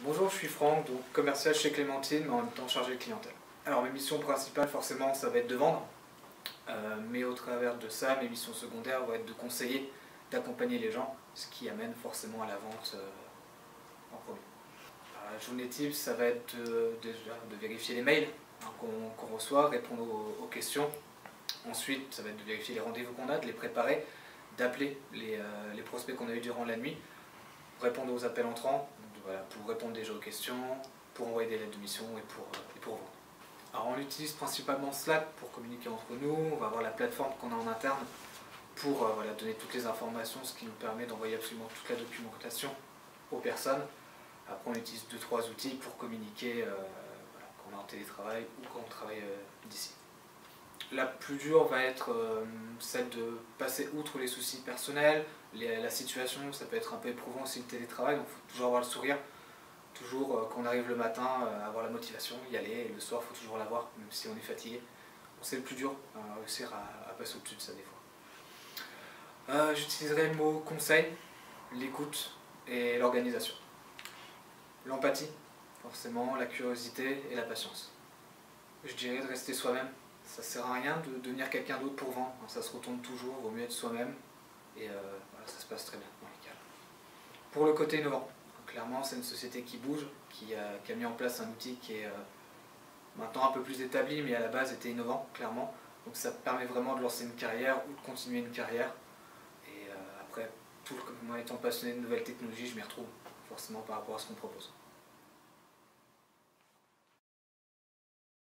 Bonjour, je suis Franck, donc commercial chez Clémentine, mais en même temps chargé de clientèle. Alors mes missions principales, forcément, ça va être de vendre, mais au travers de ça, mes missions secondaires vont être de conseiller, d'accompagner les gens, ce qui amène forcément à la vente en premier. La journée type, ça va être déjà de vérifier les mails qu'on reçoit, répondre aux questions. Ensuite, ça va être de vérifier les rendez-vous qu'on a, de les préparer, d'appeler les prospects qu'on a eu durant la nuit, répondre aux appels entrants, voilà, pour répondre déjà aux questions, pour envoyer des lettres de mission et pour vendre. Alors on utilise principalement Slack pour communiquer entre nous, on va avoir la plateforme qu'on a en interne pour voilà, donner toutes les informations, ce qui nous permet d'envoyer absolument toute la documentation aux personnes. Après on utilise 2-3 outils pour communiquer voilà, quand on est en télétravail ou quand on travaille d'ici. La plus dure va être celle de passer outre les soucis personnels, la situation, ça peut être un peu éprouvant aussi le télétravail, donc il faut toujours avoir le sourire, toujours quand on arrive le matin, avoir la motivation, y aller, et le soir il faut toujours l'avoir, même si on est fatigué. C'est le plus dur, réussir à passer au-dessus de ça des fois. J'utiliserai le mot conseil, l'écoute et l'organisation. L'empathie, forcément, la curiosité et la patience. Je dirais de rester soi-même. Ça sert à rien de devenir quelqu'un d'autre pour vendre, ça se retourne toujours, il vaut mieux être soi-même et voilà, ça se passe très bien dans les cas. Pour le côté innovant, clairement c'est une société qui bouge, qui a mis en place un outil qui est maintenant un peu plus établi mais à la base était innovant, clairement. Donc ça permet vraiment de lancer une carrière ou de continuer une carrière et après, moi étant passionné de nouvelles technologies, je m'y retrouve forcément par rapport à ce qu'on propose.